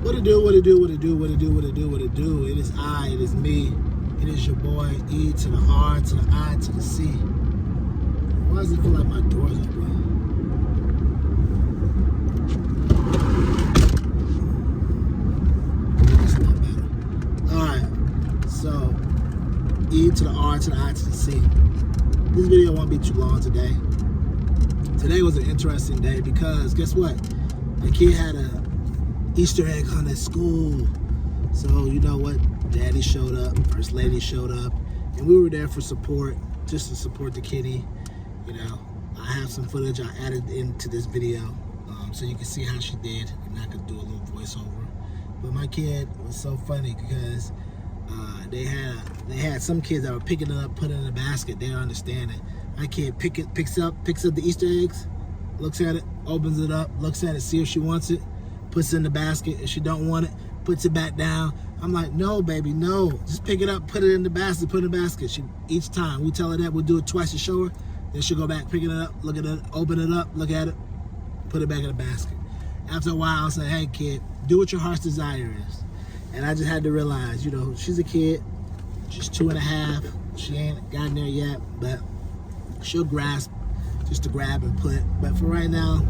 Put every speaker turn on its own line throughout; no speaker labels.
What it do, what it do, what it do, what it do, what it do, what it do. It is I, it is me. It is your boy, E to the R to the I to the C. Why does it feel like my door's open? That's not better. Alright, so E to the R to the I to the C. This video won't be too long today. Today was an interesting day because guess what? The kid had a Easter egg hunt at school. So you know what? Daddy showed up, First Lady showed up, and we were there for support, just to support the kitty. You know, I have some footage I added into this video so you can see how she did, and I could do a little voiceover. But my kid was so funny because they had some kids that were picking it up, putting it in a basket. They don't understand it. My kid picks up the Easter eggs, looks at it, opens it up, looks at it, see if she wants it, puts it in the basket. If she don't want it, puts it back down. I'm like, no, baby, no. Just pick it up, put it in the basket, put it in the basket. Each time we tell her that, we'll do it twice to show her. Then she'll go back, pick it up, look at it, open it up, look at it, put it back in the basket. After a while, I'll say, hey, kid, do what your heart's desire is. And I just had to realize, you know, she's a kid. She's 2.5. She ain't gotten there yet, but she'll grasp just to grab and put. But for right now,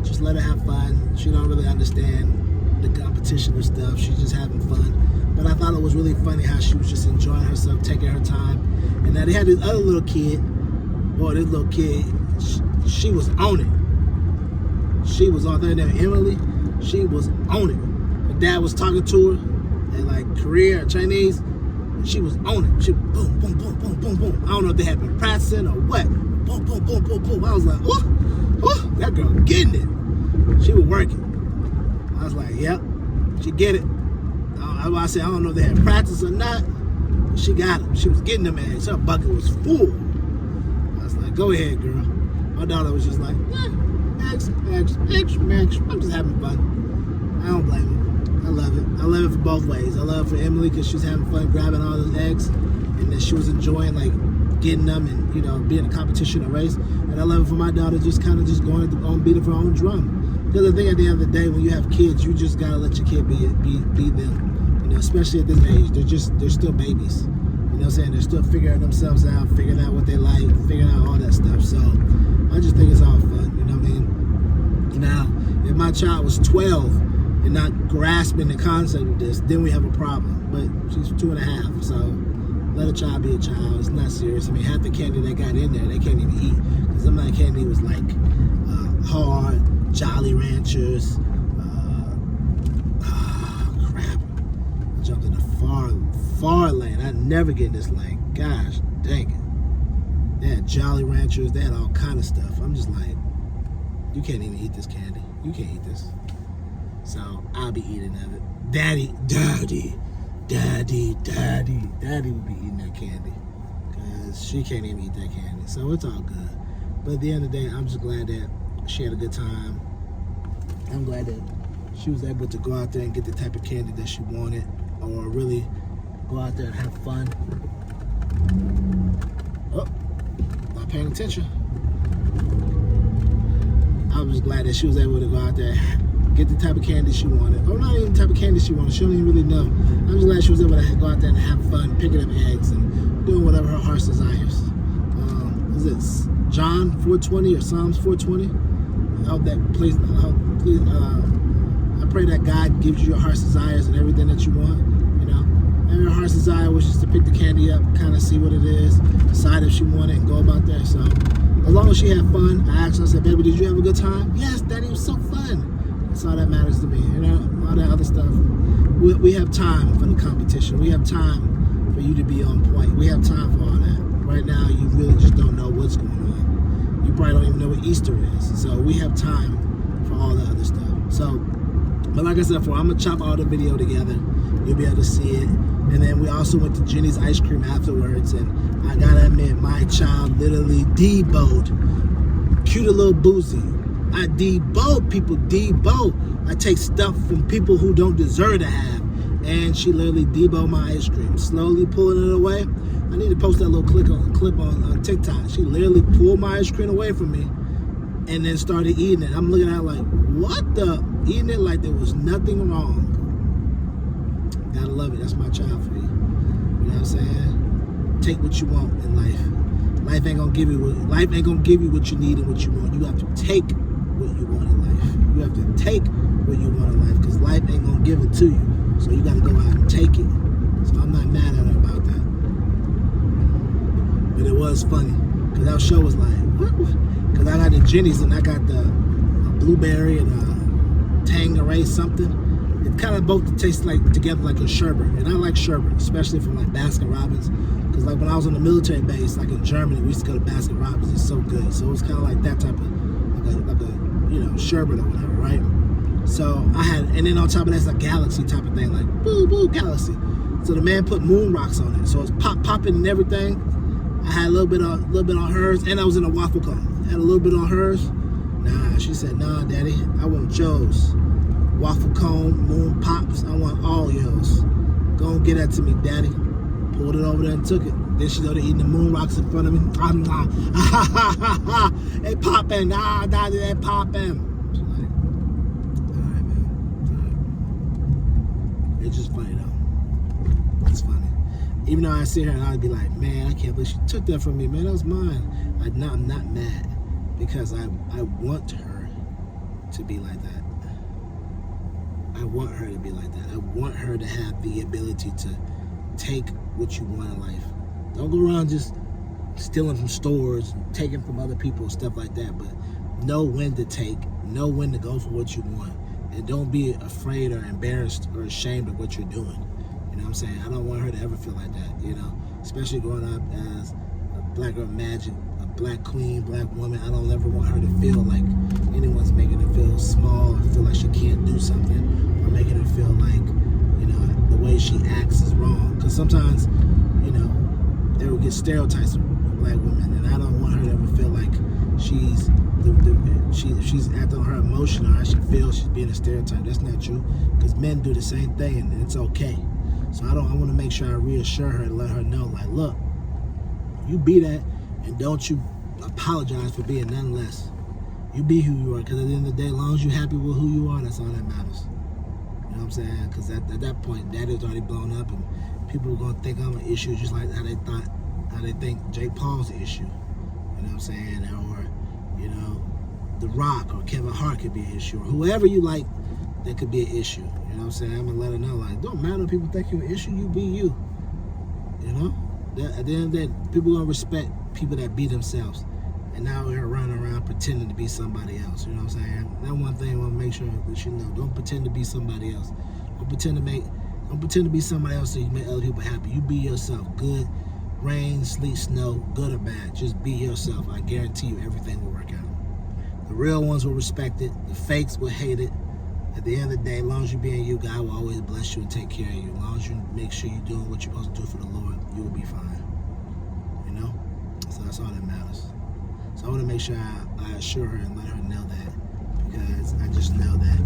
just let her have fun. She don't really understand the competition or stuff. She's just having fun. But I thought it was really funny how she was just enjoying herself, taking her time. And now they had this other little kid. Boy, this little kid, she was on it. She was on there, Emily. She was on it. Her dad was talking to her in like Korean or Chinese. And she was on it. She boom, boom, boom, boom, boom, boom. I don't know if they had been practicing or what. Boom, boom, boom, boom, boom. I was like, oh, that girl getting it. She was working. I was like, yep, she get it. I said, I don't know if they had practice or not. But she got it. She was getting them eggs. Her bucket was full. I was like, go ahead, girl. My daughter was just like, eggs. I'm just having fun. I don't blame her. I love it. I love it for both ways. I love it for Emily because she's having fun grabbing all those eggs, and that she was enjoying like getting them and, you know, being a competition or race. And I love it for my daughter just kind of just going on beat of her own drum. Because I think at the end of the day, when you have kids, you just gotta let your kid be them. You know, especially at this age, they're still babies. You know what I'm saying? They're still figuring themselves out, figuring out what they like, figuring out all that stuff. So I just think it's all fun. You know what I mean? Now, if my child was 12 and not grasping the concept of this, then we have a problem. But she's 2.5, so let a child be a child. It's not serious. I mean, half the candy they got in there, they can't even eat. Because some of that candy was like hard, Jolly Ranchers. Crap. I jumped in the far lane. I never get in this lane. Gosh, dang it. They had Jolly Ranchers. They had all kind of stuff. I'm just like, you can't even eat this candy. You can't eat this. So I'll be eating of it. Daddy would be eating that candy because she can't even eat that candy. So it's all good. But at the end of the day, I'm just glad that she had a good time. I'm glad that she was able to go out there and get the type of candy that she wanted, or really go out there and have fun. Oh, not paying attention. I was glad that she was able to go out there, get the type of candy she wanted. Or not even the type of candy she wanted. She don't even really know. I'm just glad she was able to go out there and have fun, picking up eggs and doing whatever her heart desires. Is it John 4:20 or Psalms 4:20? I hope that please, I pray that God gives you your heart's desires and everything that you want. You know, and her heart's desire was just to pick the candy up, kind of see what it is, decide if she wanted it, and go about there. So as long as she had fun, I asked her, I said, baby, did you have a good time? Yes, Daddy, it was so fun. That's all that matters to me. You know, all that other stuff. We have time for the competition. We have time for you to be on point. We have time for all that. Right now, you really just don't know what's going on. You probably don't even know what Easter is. So we have time for all the other stuff. So, but like I said before, I'm going to chop all the video together. You'll be able to see it. And then we also went to Jeni's ice cream afterwards. And I got to admit, my child literally deboed. Cute little boozy. I debo people, debo. I take stuff from people who don't deserve to have. And she literally deboed my ice cream, slowly pulling it away. I need to post that little clip on TikTok. She literally pulled my ice cream away from me and then started eating it. I'm looking at her like, what the? Eating it like there was nothing wrong. Gotta love it. That's my child for you. You know what I'm saying? Take what you want in life. Life ain't gonna give you what you need and what you want. You have to take what you want in life. You have to take what you want in life, because life ain't gonna give it to you. So you gotta go out and take it. So I'm not mad at her about that. But it was funny, because that show was like, what? Because I got the Jeni's and I got the blueberry and Tangeray something. It kind of both taste like together like a sherbet, and I like sherbet, especially from like Baskin Robbins, because like when I was on the military base, like in Germany, we used to go to Baskin Robbins. It's so good. So it was kind of like that type of like a sherbet or whatever, right? So I had, and then on top of that, it's a galaxy type of thing, like boo boo galaxy. So the man put moon rocks on it, so it's popping and everything. I had a little bit on hers, and I was in a waffle cone. I had a little bit on hers. Nah, she said, nah, daddy, I want Joe's. Waffle cone, moon pops, I want all yours. Go and get that to me, daddy. Pulled it over there and took it. Then she started eating the moon rocks in front of me. They popping, daddy, they popping. She's like, all right, man. It's just funny though. It's funny. Even though I sit here and I'd be like, man, I can't believe she took that from me, man. That was mine. Like, no, I'm not mad, because I want her to be like that. I want her to be like that. I want her to have the ability to take what you want in life. Don't go around just stealing from stores, taking from other people, and stuff like that. But know when to take, know when to go for what you want, and don't be afraid or embarrassed or ashamed of what you're doing. You know what I'm saying? I don't want her to ever feel like that, you know, especially growing up as a black girl magic, a black queen, black woman. I don't ever want her to feel like anyone's making her feel small, or feel like she can't do something, or making her feel like, you know, the way she acts is wrong. Because sometimes, you know, they will get stereotypes of black women, and I don't want her to ever feel like she's acting on her emotion, or how she feels she's being a stereotype. That's not true, because men do the same thing, and it's okay. So I want to make sure I reassure her and let her know, like, look, you be that, and don't you apologize for being none less. You be who you are, because at the end of the day, as long as you're happy with who you are, that's all that matters. You know what I'm saying? Because at that point, daddy's already blown up, and people are going to think I'm an issue, just like how they think Jake Paul's an issue. You know what I'm saying? Or, you know, The Rock or Kevin Hart could be an issue, or whoever you like, that could be an issue. You know what I'm saying? I'm going to let her know, like, don't matter if people think you're an issue, you be you. You know? At the end of the day, people are going to respect people that be themselves. And now we're running around pretending to be somebody else. You know what I'm saying? That one thing I want to make sure that you know. Don't pretend to be somebody else. Don't pretend to be somebody else so you make other people happy. You be yourself. Good, rain, sleet, snow, good or bad. Just be yourself. I guarantee you everything will work out. The real ones will respect it. The fakes will hate it. At the end of the day, as long as you're being you, God will always bless you and take care of you. As long as you make sure you're doing what you're supposed to do for the Lord, you will be fine. You know? So that's all that matters. So I want to make sure I assure her and let her know that, because I just know that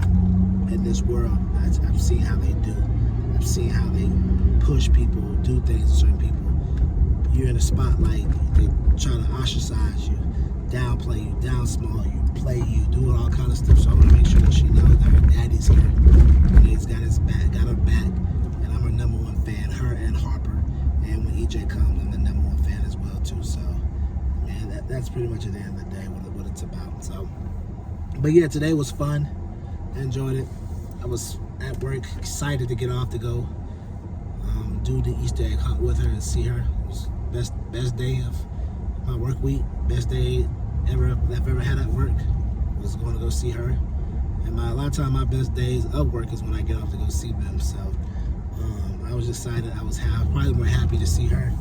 in this world, I've seen how they do. I've seen how they push people, do things to certain people. You're in the spotlight, they try to ostracize you, downplay you, downsmall you, play you, do all kind of stuff. So I want to make sure that she knows that her daddy's here. And he's got his back, got her back, and I'm her #1 fan, her and Harper. And when EJ comes, I'm the #1 fan as well too. So man, that's pretty much at the end of the day what it's about. So, but yeah, today was fun. I enjoyed it. I was at work, excited to get off to go do the Easter egg hunt with her and see her. It was best day of my work week, best day I've ever had at work. Was going to go see her. And a lot of time my best days of work is when I get off to go see them. So I was excited. I was probably more happy to see her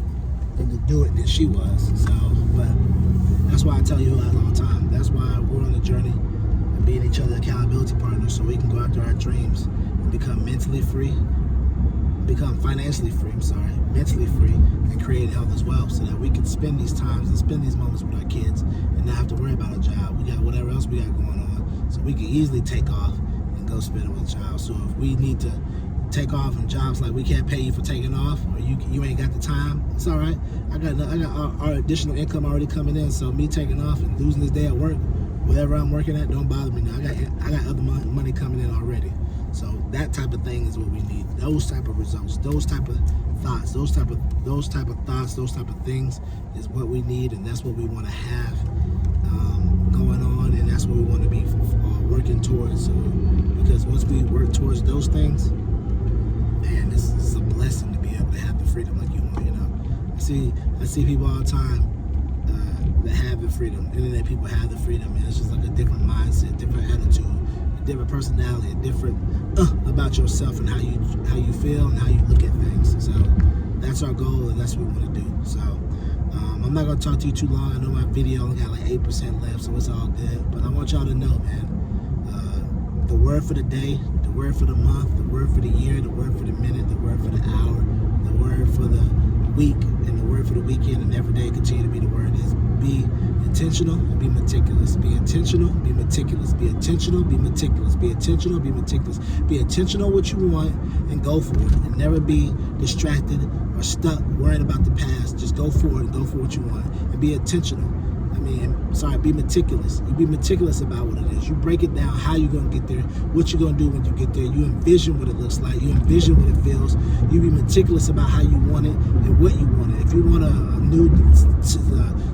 than to do it than she was. So, but that's why I tell you all the time. That's why we're on the journey of being each other's accountability partners, so we can go after our dreams and become mentally free, become financially free, mentally free, and create health as well, so that we can spend these times and spend these moments with our kids and not have to worry about a job. We got whatever else we got going on, so we can easily take off and go spend it with a child. So if we need to take off in jobs like we can't pay you for taking off, or you ain't got the time, it's all right. I got our additional income already coming in, so me taking off and losing this day at work, whatever I'm working at, don't bother me now. I got other money coming in already. So That type of thing is what we need. Those type of results, those type of thoughts, those type of things is what we need, and that's what we want to have going on, and that's what we want to be working towards. So, because once we work towards those things, man, this is a blessing to be able to have the freedom like you want. I see people all the time that have the freedom, internet people have the freedom, and it's just like a different mindset, different attitude, a different personality, a different about yourself and how you feel and how you look at things. So that's our goal, and that's what we want to do. So I'm not gonna talk to you too long. I know my video only got like 8% left, so it's all good. But I want y'all to know, man, the word for the day, the word for the month, the word for the year, the word for the minute, the word for the hour, the word for the week, and the word for the weekend, and every day continue to be the word is be intentional and be meticulous. Be intentional, be meticulous. Be intentional, be meticulous. Be intentional, be meticulous. Be intentional what you want and go for it. And never be distracted or stuck worrying about the past. Just go for it and go for what you want. And be intentional. Be meticulous. You be meticulous about what it is. You break it down, how you're going to get there, what you're going to do when you get there. You envision what it looks like. You envision what it feels. You be meticulous about how you want it and what you want it. If you want a new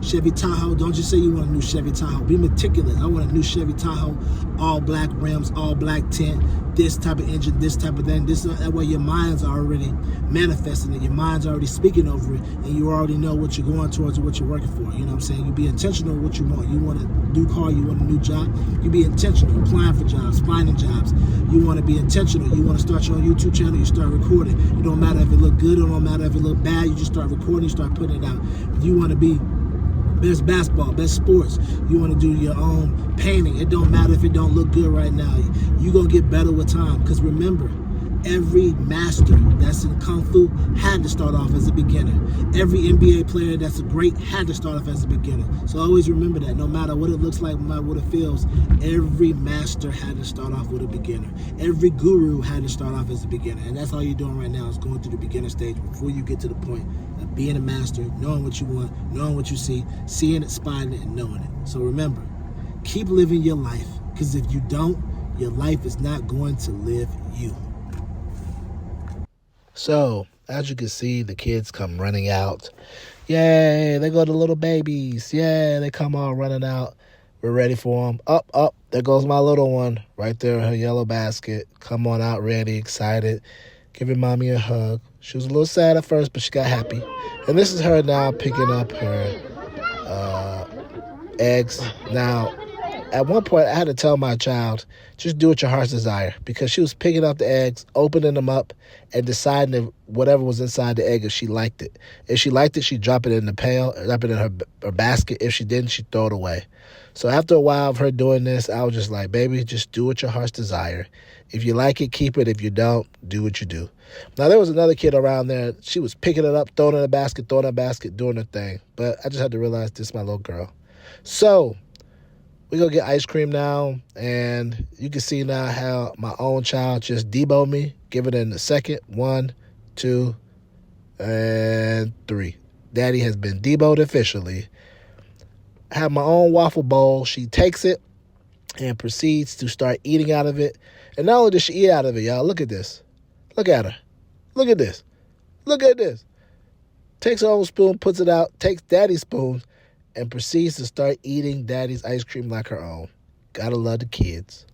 Chevy Tahoe, don't just say you want a new Chevy Tahoe. Be meticulous. I want a new Chevy Tahoe, all black rims, all black tint, this type of engine, this type of thing. That way your mind's already manifesting it. Your mind's already speaking over it, and you already know what you're going towards and what you're working for. You know what I'm saying? You be intentional with what you want. You want a new car, you want a new job, you be intentional. Applying for jobs, finding jobs. You want to be intentional. You want to start your own YouTube channel, you start recording. It don't matter if it look good, it don't matter if it look bad, you just start recording, you start putting it out. If you want to be best basketball, best sports, you want to do your own painting, it don't matter if it don't look good right now. You're going to get better with time, because remember, every master that's in Kung Fu had to start off as a beginner. Every NBA player that's great had to start off as a beginner. So always remember that. No matter what it looks like, no matter what it feels, every master had to start off with a beginner. Every guru had to start off as a beginner. And that's all you're doing right now, is going through the beginner stage before you get to the point of being a master, knowing what you want, knowing what you see, seeing it, spotting it, and knowing it. So remember, keep living your life, because if you don't, your life is not going to live you. So, as you can see, the kids come running out. Yay, they go to little babies. Yay, they come all running out. We're ready for them. Up, there goes my little one. Right there in her yellow basket. Come on out, ready, excited. Giving mommy a hug. She was a little sad at first, but she got happy. And this is her now picking up her eggs. Now, at one point, I had to tell my child, just do what your heart's desire, because she was picking up the eggs, opening them up, and deciding if whatever was inside the egg, if she liked it. If she liked it, she'd drop it in the pail, drop it in her basket. If she didn't, she'd throw it away. So after a while of her doing this, I was just like, baby, just do what your heart's desire. If you like it, keep it. If you don't, do what you do. Now, there was another kid around there. She was picking it up, throwing it in the basket, doing her thing. But I just had to realize this is my little girl. So we go get ice cream now, and you can see now how my own child just deboed me. Give it in a second. 1, 2, and 3. Daddy has been deboed officially. I have my own waffle bowl. She takes it and proceeds to start eating out of it. And not only does she eat out of it, y'all, look at this. Look at her. Look at this. Look at this. Takes her own spoon, puts it out, takes daddy's spoon, and proceeds to start eating daddy's ice cream like her own. Gotta love the kids.